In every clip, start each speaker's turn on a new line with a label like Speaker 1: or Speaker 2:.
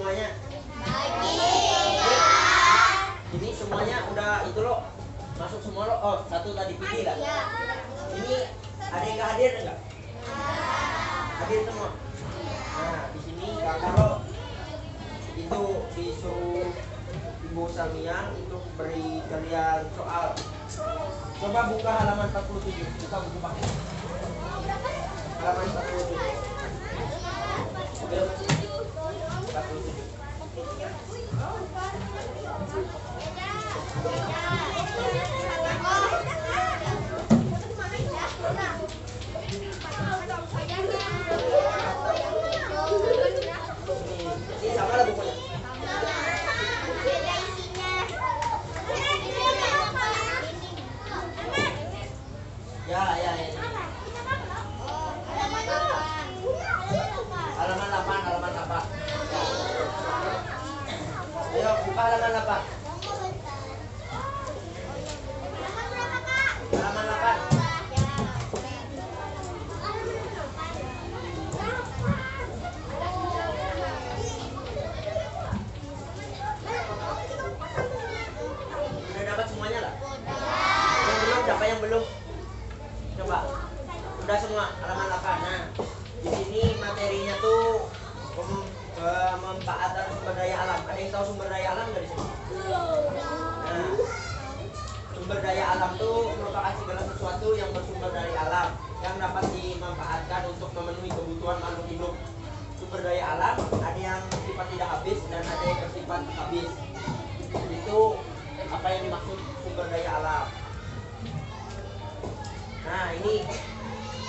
Speaker 1: semuanya? Ini semuanya udah itu loh. Masuk semua loh. Oh, satu tadi pilih lah. Ini ada yang nggak hadir enggak? Hadir semua. Nah, di sini kakak lo itu disuruh Ibu Salmia untuk beri kalian soal. Coba buka halaman 47. Buka buku pakai. Halaman 47. 47. Ini sama lah bukunya. Ya. Halaman 8. Ayo buka halaman 8. Halaman 8. Udah dapat semuanya lah? Yang belum, siapa yang belum? Coba. Udah semua halaman 8. Nah, di sini materinya tuh pemanfaatan sumber daya alam. Ada yang tahu sumber daya alam nggak di sini? Nah, sumber daya alam tuh merupakan segala sesuatu yang bersumber dari alam yang dapat dimanfaatkan untuk memenuhi kebutuhan makhluk hidup. Sumber daya alam ada yang bersifat tidak habis dan ada yang bersifat habis. Itu apa yang dimaksud sumber daya alam. Nah, ini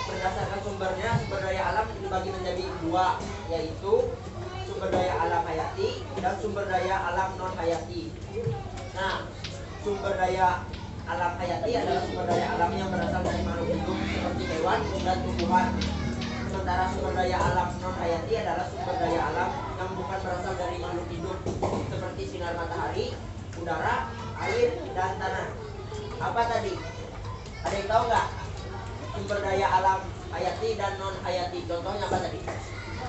Speaker 1: berdasarkan sumbernya, sumber daya alam dibagi menjadi dua, yaitu sumber daya alam hayati dan sumber daya alam non hayati. Nah, sumber daya alam hayati adalah sumber daya alam yang berasal dari makhluk hidup seperti hewan dan tumbuhan. Sementara sumber daya alam non hayati adalah sumber daya alam yang bukan berasal dari makhluk hidup seperti sinar matahari, udara, air, dan tanah. Apa tadi? Ada yang tahu nggak? Sumber daya alam hayati dan non hayati. Contohnya apa tadi?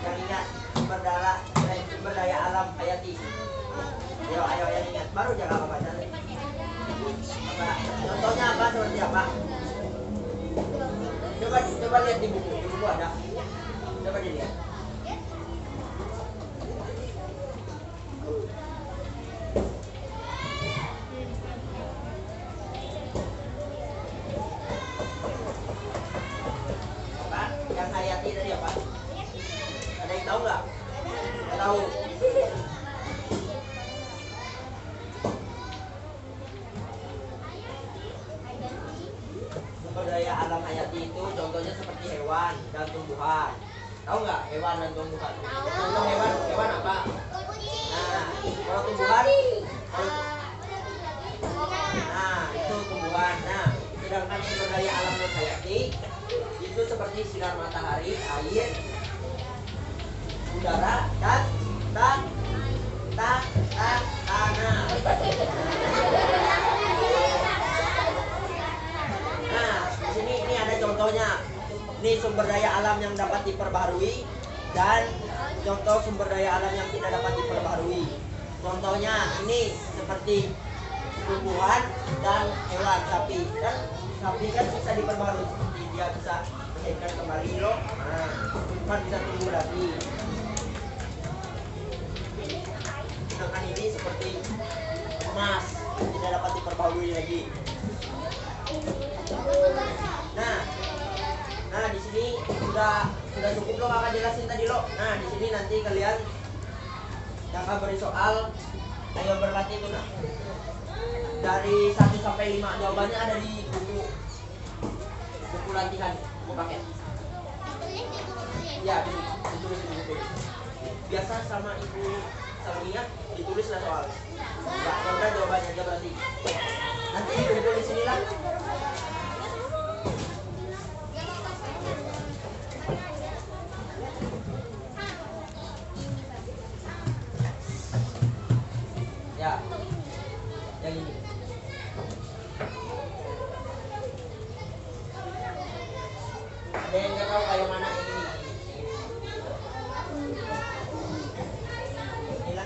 Speaker 1: Yang ingat sumber daya alam hayati. Ayo yang ingat. Baru jangan apa tadi. Apa? Contohnya apa? Seperti apa? Coba lihat di buku. Di buku ada. Coba dilihat. Yang hayati tadi apa? Ada yang tahu nggak? Nggak tahu. Sumber daya alam hayati itu contohnya seperti hewan dan tumbuhan. Tahu nggak hewan dan tumbuhan? Contoh hewan apa? Nah, kalau tumbuhan, nah itu tumbuhan. Nah, sedangkan sumber daya alam non hayati itu seperti sinar matahari, air, udara, dan tanah. Nah, di sini ini ada contohnya. Ini sumber daya alam yang dapat diperbaharui dan contoh sumber daya alam yang tidak dapat diperbaharui. Contohnya ini seperti tumbuhan dan hewan, sapi. Dan sapi kan bisa diperbaharui, seperti dia bisa melahirkan kembali loh. Nah, kan bisa tumbuh lagi. Sedangkan ini seperti emas, tidak dapat diperbaharui lagi. Nah di sini sudah cukup lo kakak jelasin tadi lo. Nah di sini nanti kalian kakak beri soal, ayo berlatih tuh nah. Dari 1 sampai 5 jawabannya ada di buku latihan, buku paket. Ya ditulis di buku. Biasa sama Ibu Salmia ditulis lah soal. Ya udah jawabannya aja berarti. Nanti dikumpul di sini lah. Ya, yang ini. Ada yang nggak tahu kayak mana yang ini? Inilah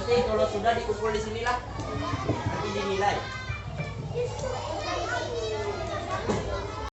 Speaker 1: nanti kalau sudah dikumpul di sinilah nanti dinilai.